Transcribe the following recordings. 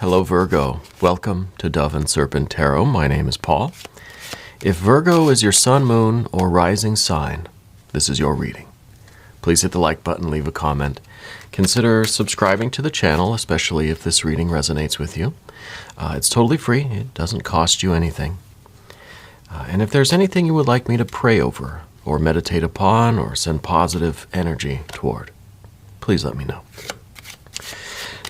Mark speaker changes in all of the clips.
Speaker 1: Hello Virgo. Welcome to Dove and Serpent Tarot. My name is Paul. If Virgo is your sun, moon, or rising sign, this is your reading. Please hit the like button, leave a comment. Consider subscribing to the channel, especially if this reading resonates with you. It's totally free. It doesn't cost you anything. And if there's anything you would like me to pray over, or meditate upon, or send positive energy toward, please let me know.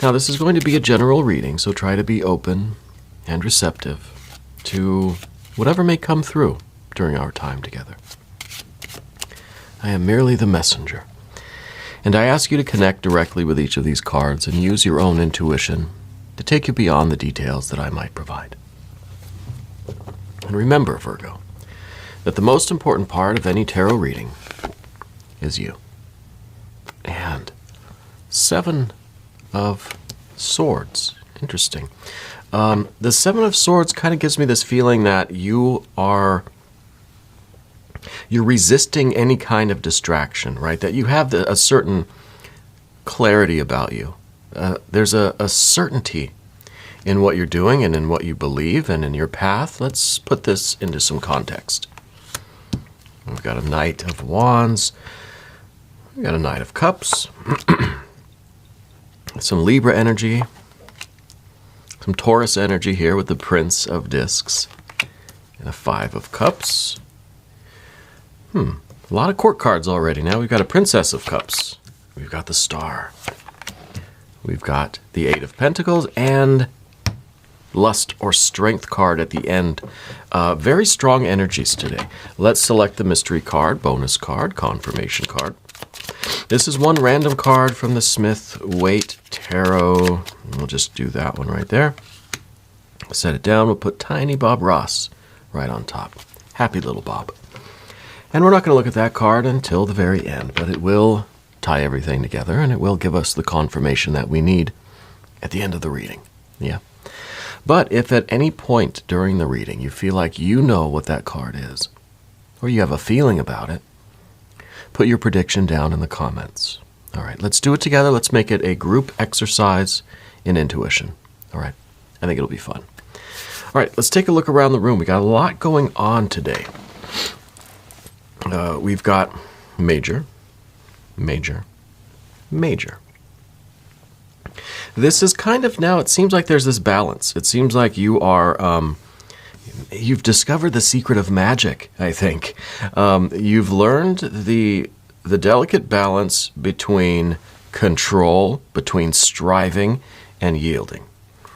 Speaker 1: Now, this is going to be a general reading, so try to be open and receptive to whatever may come through during our time together. I am merely the messenger, and I ask you to connect directly with each of these cards and use your own intuition to take you beyond the details that I might provide. And remember, Virgo, that the most important part of any tarot reading is you. And 7 of Swords. Interesting. The 7 of Swords kind of gives me this feeling that you're resisting any kind of distraction, right? That you have a certain clarity about you. There's a certainty in what you're doing and in what you believe and in your path. Let's put this into some context. We've got a Knight of Wands. We've got a Knight of Cups. Some Libra energy, some Taurus energy here with the Prince of Discs, and a 5 of Cups. A lot of court cards already. Now we've got a Princess of Cups. We've got the Star. We've got the 8 of Pentacles and Lust or Strength card at the end. Very strong energies today. Let's select the mystery card, bonus card, confirmation card. This is one random card from the Smith-Waite Tarot. We'll just do that one right there. Set it down. We'll put Tiny Bob Ross right on top. Happy little Bob. And we're not going to look at that card until the very end, but it will tie everything together, and it will give us the confirmation that we need at the end of the reading. Yeah. But if at any point during the reading you feel like you know what that card is, or you have a feeling about it, put your prediction down in the comments. All right, let's do it together. Let's make it a group exercise in intuition. All right, I think it'll be fun. All right, let's take a look around the room. We got a lot going on today. We've got major, major, major. This is kind of now, it seems like there's this balance. It seems like you are, you've discovered the secret of magic, I think. You've learned the delicate balance between control, between striving and yielding,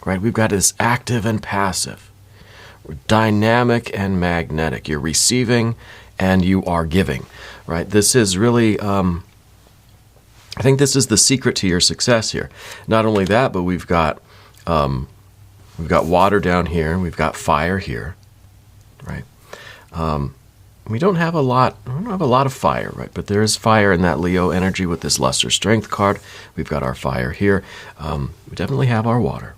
Speaker 1: right? We've got this active and passive, dynamic and magnetic. You're receiving and you are giving, right? This is really, I think this is the secret to your success here. Not only that, but we've got water down here, we've got fire here, right? We don't have a lot of fire, right? But there is fire in that Leo energy with this Lust or Strength card. We've got our fire here. We definitely have our water.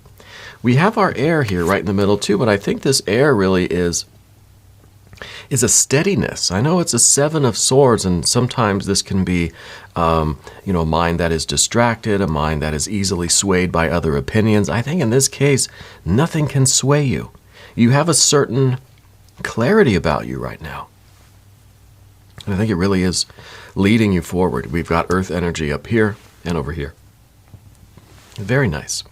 Speaker 1: We have our air here right in the middle too, but I think this air really is a steadiness. I know it's a 7 of Swords, and sometimes this can be, a mind that is distracted, a mind that is easily swayed by other opinions. I think in this case, nothing can sway you. You have a certain clarity about you right now. And I think it really is leading you forward. We've got earth energy up here and over here. Very nice.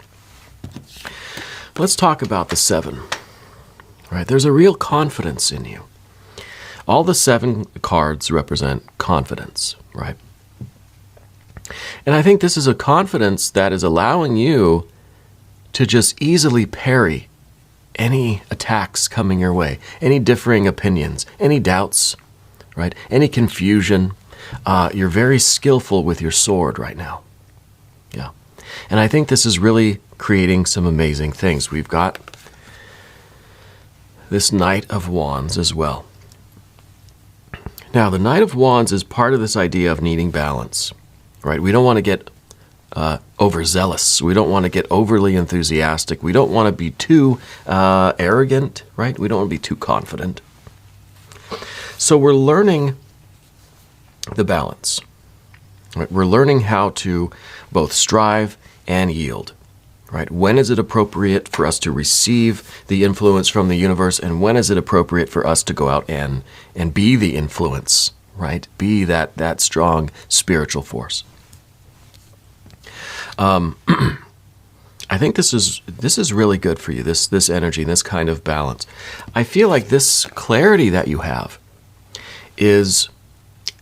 Speaker 1: Let's talk about the 7. Right? There's a real confidence in you. All the 7 cards represent confidence, right? And I think this is a confidence that is allowing you to just easily parry any attacks coming your way, any differing opinions, any doubts, right? Any confusion. You're very skillful with your sword right now. Yeah. And I think this is really creating some amazing things. We've got this Knight of Wands as well. Now, the Knight of Wands is part of this idea of needing balance, right? We don't want to get overzealous. We don't want to get overly enthusiastic. We don't want to be too arrogant, right? We don't want to be too confident. So we're learning the balance. Right? We're learning how to both strive and yield. right? When is it appropriate for us to receive the influence from the universe, and when is it appropriate for us to go out and be the influence, right? Be that strong spiritual force. I think this is really good for you, this energy, this kind of balance. I feel like this clarity that you have is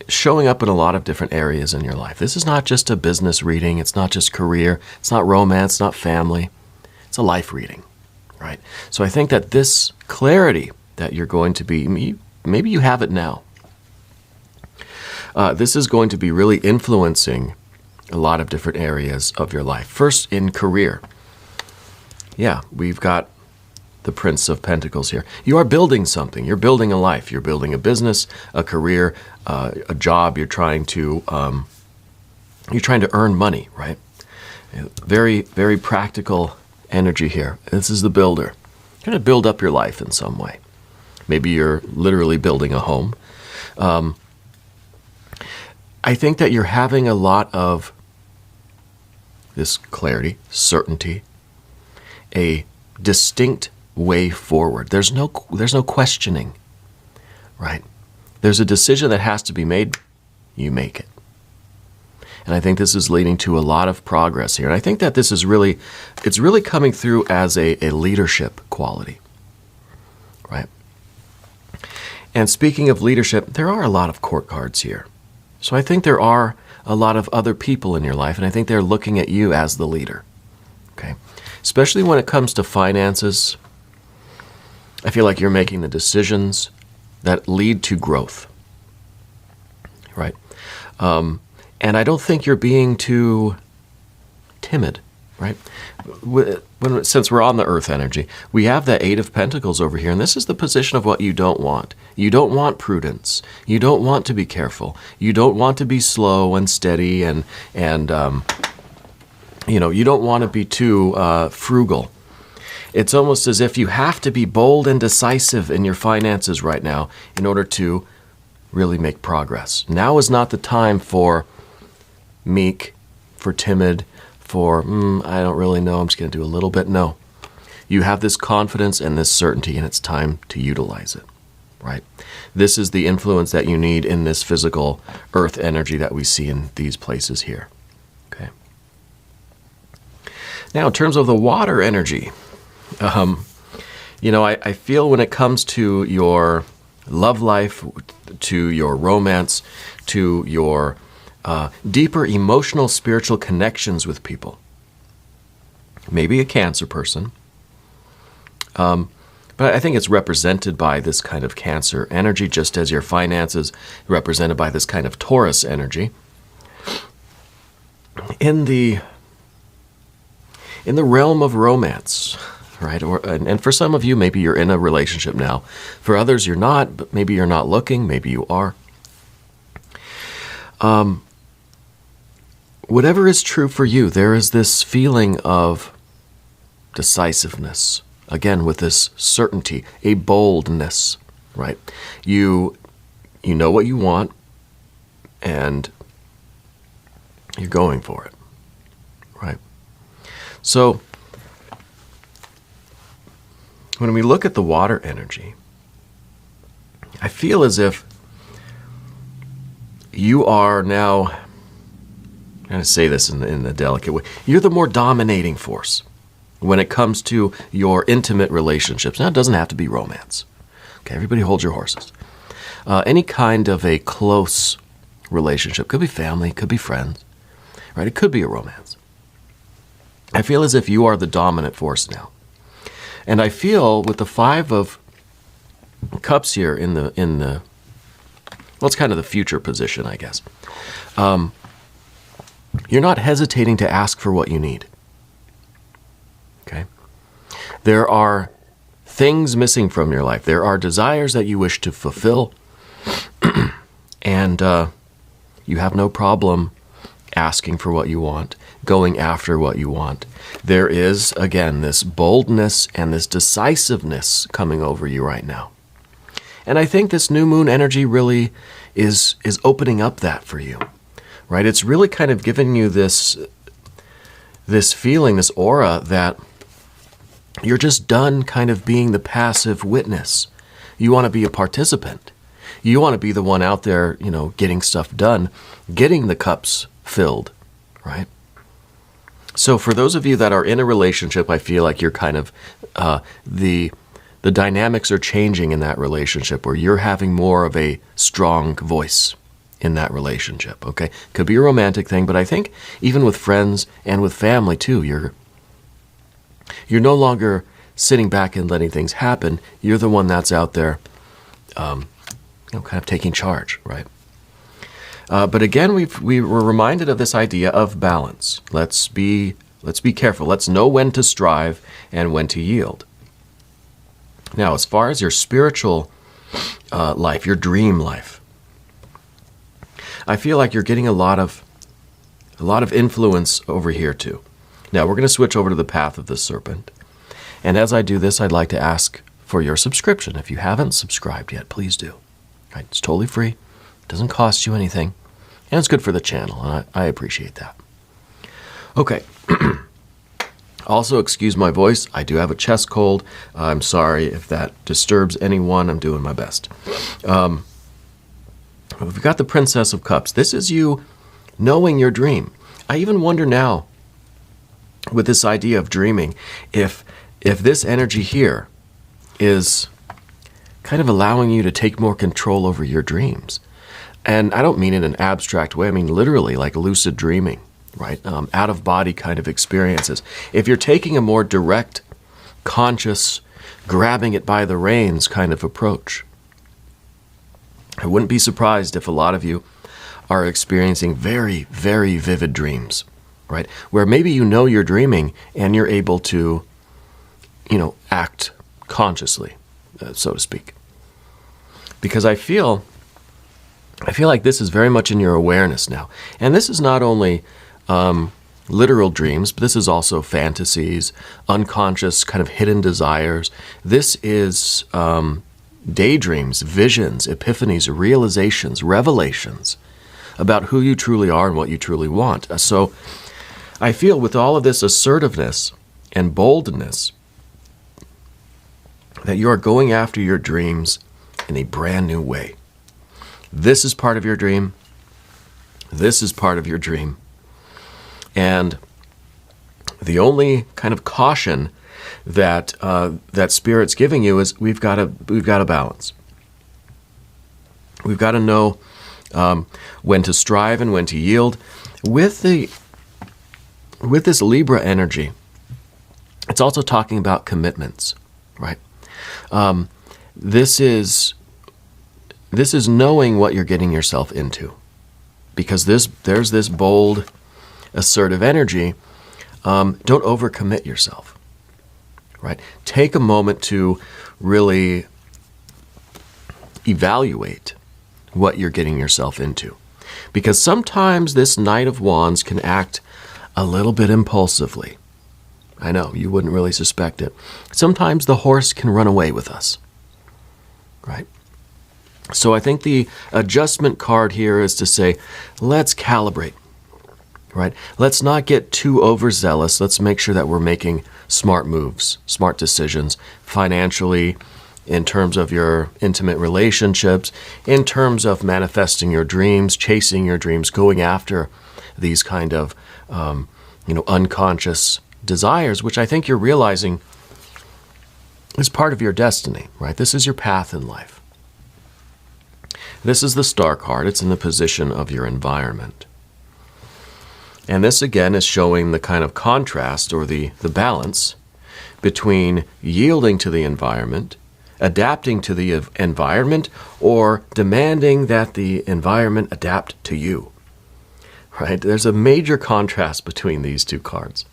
Speaker 1: showing up in a lot of different areas in your life. This is not just a business reading. It's not just career. It's not romance, it's not family. It's a life reading, right? So I think that this clarity that you're going to be, maybe you have it now. This is going to be really influencing a lot of different areas of your life. First, in career. Yeah, we've got the Prince of Pentacles here. You are building something. You're building a life. You're building a business, a career, a job. You're trying to earn money, right? Very, very practical energy here. This is the builder. You're going to build up your life in some way. Maybe you're literally building a home. I think that you're having a lot of this clarity, certainty, a distinct way forward. There's no questioning, right? There's a decision that has to be made. You make it. And I think this is leading to a lot of progress here. And I think that this is it's really coming through as a leadership quality, right? And speaking of leadership, there are a lot of court cards here. So I think there are a lot of other people in your life, and I think they're looking at you as the leader, okay? Especially when it comes to finances, I feel like you're making the decisions that lead to growth, right? And I don't think you're being too timid, right? Since we're on the earth energy, we have that Eight of Pentacles over here, and this is the position of what you don't want. You don't want prudence. You don't want to be careful. You don't want to be slow and steady, and you don't want to be too frugal. It's almost as if you have to be bold and decisive in your finances right now in order to really make progress. Now is not the time for meek, for timid, for, I don't really know, I'm just going to do a little bit. No. You have this confidence and this certainty, and it's time to utilize it, right? This is the influence that you need in this physical earth energy that we see in these places here, okay? Now, in terms of the water energy, I feel when it comes to your love life, to your romance, to your deeper emotional, spiritual connections with people. Maybe a Cancer person. But I think it's represented by this kind of Cancer energy, just as your finances represented by this kind of Taurus energy. In the realm of romance, right? And for some of you, maybe you're in a relationship now. For others, you're not, but maybe you're not looking, maybe you are. Whatever is true for you, there is this feeling of decisiveness. Again, with this certainty, a boldness, right? You know what you want, and you're going for it, right? So, when we look at the water energy, I feel as if you are now, I'm going to say this in a delicate way, you're the more dominating force when it comes to your intimate relationships. Now, it doesn't have to be romance. Okay, everybody hold your horses. Any kind of a close relationship, could be family, could be friends, right? It could be a romance. I feel as if you are the dominant force now. And I feel with the Five of Cups here in the well, it's kind of the future position, I guess. You're not hesitating to ask for what you need. Okay? There are things missing from your life. There are desires that you wish to fulfill. And you have no problem asking for what you want, going after what you want. There is, again, this boldness and this decisiveness coming over you right now. And I think this new moon energy really is opening up that for you, right? It's really kind of giving you this this feeling, this aura that you're just done kind of being the passive witness. You want to be a participant. You want to be the one out there, getting stuff done, getting the cups filled, right? So for those of you that are in a relationship, I feel like you're kind of, the dynamics are changing in that relationship where you're having more of a strong voice in that relationship, okay? Could be a romantic thing, but I think even with friends and with family too, you're no longer sitting back and letting things happen. You're the one that's out there, kind of taking charge, right? But again, we were reminded of this idea of balance. Let's be careful. Let's know when to strive and when to yield. Now, as far as your spiritual life, your dream life, I feel like you're getting a lot of influence over here too. Now, we're going to switch over to the path of the serpent. And as I do this, I'd like to ask for your subscription. If you haven't subscribed yet, please do. Right? It's totally free. It doesn't cost you anything. And it's good for the channel, and I appreciate that. Okay. Also, excuse my voice. I do have a chest cold. I'm sorry if that disturbs anyone. I'm doing my best. We've got the Princess of Cups. This is you knowing your dream. I even wonder now, with this idea of dreaming, if this energy here is kind of allowing you to take more control over your dreams. And I don't mean in an abstract way. I mean literally like lucid dreaming, right? Out-of-body kind of experiences. If you're taking a more direct, conscious, grabbing it by the reins kind of approach, I wouldn't be surprised if a lot of you are experiencing very, very vivid dreams, right? Where maybe you're dreaming and you're able to, act consciously, so to speak. Because I feel like this is very much in your awareness now. And this is not only literal dreams, but this is also fantasies, unconscious kind of hidden desires. This is daydreams, visions, epiphanies, realizations, revelations about who you truly are and what you truly want. So I feel with all of this assertiveness and boldness that you are going after your dreams in a brand new way. This is part of your dream. This is part of your dream. And the only kind of caution that that Spirit's giving you is we've got to balance. We've got to know when to strive and when to yield. With this Libra energy, it's also talking about commitments, right? This is knowing what you're getting yourself into, because there's this bold, assertive energy. Don't overcommit yourself, right? Take a moment to really evaluate what you're getting yourself into, because sometimes this Knight of Wands can act a little bit impulsively. I know, you wouldn't really suspect it. Sometimes the horse can run away with us, right? So I think the adjustment card here is to say, let's calibrate, right? Let's not get too overzealous. Let's make sure that we're making smart moves, smart decisions, financially, in terms of your intimate relationships, in terms of manifesting your dreams, chasing your dreams, going after these kind of, unconscious desires, which I think you're realizing is part of your destiny, right? This is your path in life. This is the Star card. It's in the position of your environment. And this, again, is showing the kind of contrast or the balance between yielding to the environment, adapting to the environment, or demanding that the environment adapt to you, right? There's a major contrast between these two cards.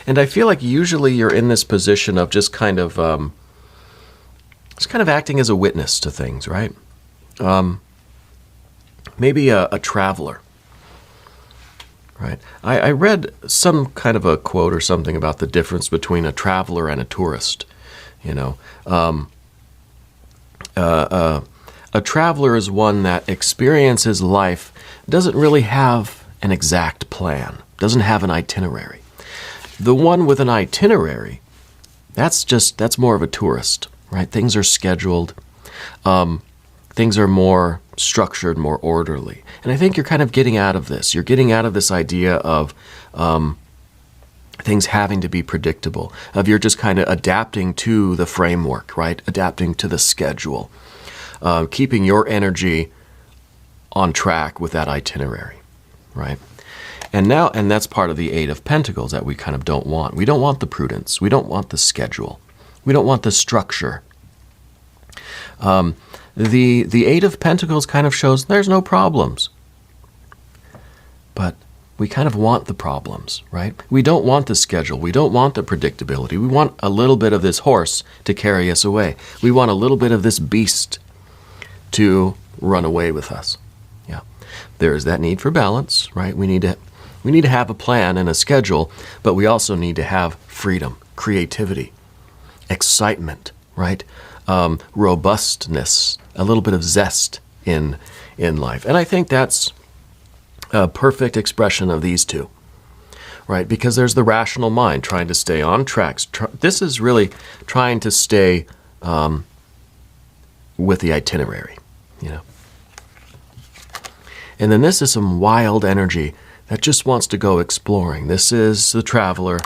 Speaker 1: And I feel like usually you're in this position of just kind of acting as a witness to things, right? Maybe a traveler, right? I read some kind of a quote or something about the difference between a traveler and a tourist. A traveler is one that experiences life, doesn't really have an exact plan, doesn't have an itinerary. The one with an itinerary, that's more of a tourist, right? Things are scheduled. Things are more structured, more orderly. And I think you're kind of getting out of this. You're getting out of this idea of things having to be predictable, of you're just kind of adapting to the framework, right? Adapting to the schedule, keeping your energy on track with that itinerary, right? And that's part of the Eight of Pentacles that we kind of don't want. We don't want the prudence. We don't want the schedule. We don't want the structure. The Eight of Pentacles kind of shows there's no problems. But we kind of want the problems, right? We don't want the schedule. We don't want the predictability. We want a little bit of this horse to carry us away. We want a little bit of this beast to run away with us. Yeah. There is that need for balance, right? We need to have a plan and a schedule, but we also need to have freedom, creativity, excitement, right? Robustness, a little bit of zest in life. And I think that's a perfect expression of these two, right? Because there's the rational mind trying to stay on track. This is really trying to stay with the itinerary, you know. And then this is some wild energy that just wants to go exploring. This is the traveler,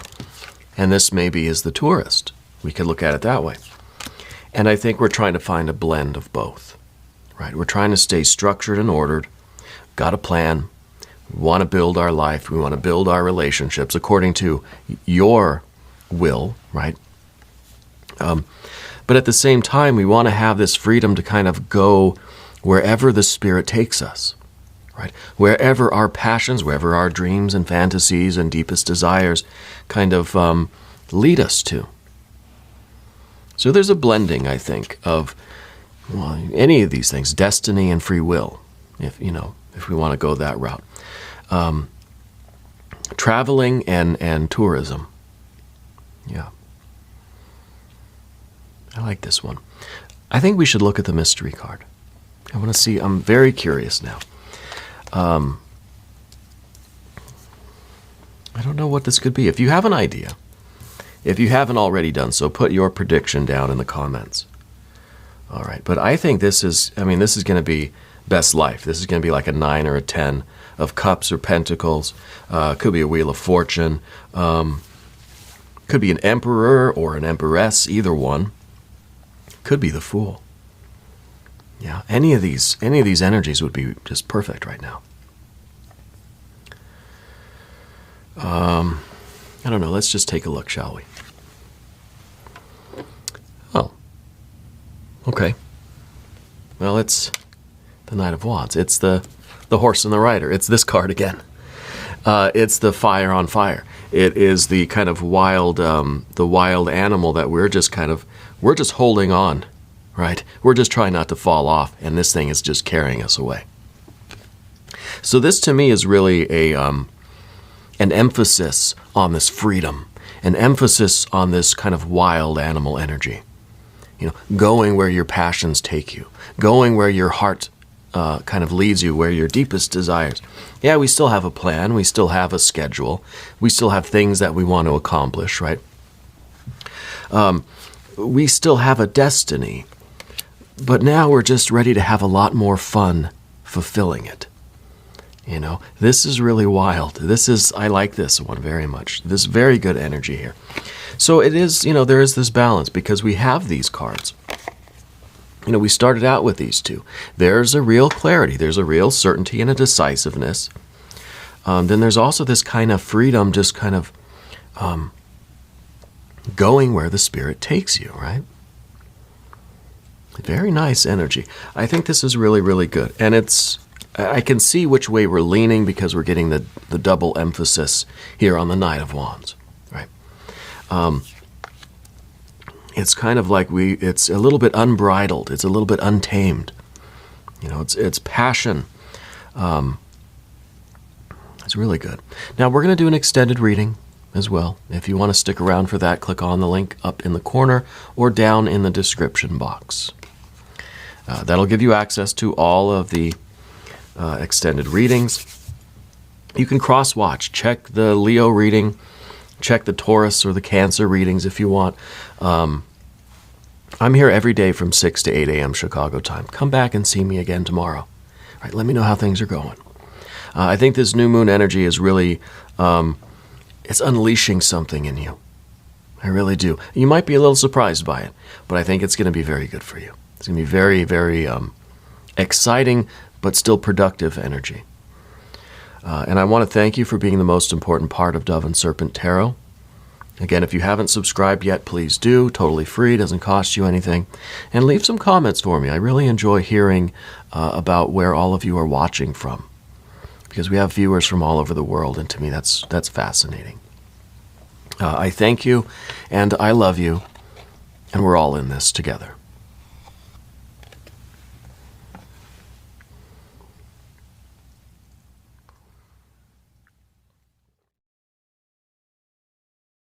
Speaker 1: and this maybe is the tourist. We could look at it that way. And I think we're trying to find a blend of both, right? We're trying to stay structured and ordered, got a plan. We want to build our life. We want to build our relationships according to your will, right? But at the same time, we want to have this freedom to kind of go wherever the Spirit takes us, right? Wherever our passions, wherever our dreams and fantasies and deepest desires kind of lead us to. So there's a blending, I think, of any of these things, destiny and free will, if we want to go that route. Traveling and tourism. Yeah. I like this one. I think we should look at the mystery card. I want to see, I'm very curious now. I don't know what this could be. If you have an idea, if you haven't already done so, put your prediction down in the comments. All right, but I think this is going to be best life. This is going to be like a 9 or a 10 of cups or pentacles. Could be a wheel of fortune. Could be an emperor or an empress, either one. Could be the fool. Yeah, any of these energies would be just perfect right now. I don't know. Let's just take a look, shall we? Oh. Okay. Well, it's the Knight of Wands. It's the horse and the rider. It's this card again. It's the fire on fire. It is the kind of wild animal that we're just holding on, right? We're just trying not to fall off, and this thing is just carrying us away. So this to me is really an emphasis on this freedom, an emphasis on this kind of wild animal energy. You know, going where your passions take you, going where your heart kind of leads you, where your deepest desires. Yeah, we still have a plan, we still have a schedule, we still have things that we want to accomplish, right? We still have a destiny, but now we're just ready to have a lot more fun fulfilling it. You know, this is really wild. I like this one very much. This very good energy here. So it is, there is this balance because we have these cards. We started out with these two. There's a real clarity. There's a real certainty and a decisiveness. Then there's also this kind of freedom, just kind of going where the Spirit takes you, right? Very nice energy. I think this is really, really good. And I can see which way we're leaning because we're getting the double emphasis here on the Knight of Wands, right? It's kind of like it's a little bit unbridled. It's a little bit untamed. It's passion. It's really good. Now we're going to do an extended reading as well. If you want to stick around for that, click on the link up in the corner or down in the description box. That'll give you access to all of the extended readings. You can cross-watch. Check the Leo reading. Check the Taurus or the Cancer readings if you want. I'm here every day from 6 to 8 a.m. Chicago time. Come back and see me again tomorrow. All right, let me know how things are going. I think this new moon energy is really, it's unleashing something in you. I really do. You might be a little surprised by it, but I think it's going to be very good for you. It's going to be very, very exciting, but still productive energy. And I want to thank you for being the most important part of Dove and Serpent Tarot. Again, if you haven't subscribed yet, please do. Totally free, doesn't cost you anything. And leave some comments for me. I really enjoy hearing about where all of you are watching from, because we have viewers from all over the world, and to me that's fascinating. I thank you, and I love you, and we're all in this together.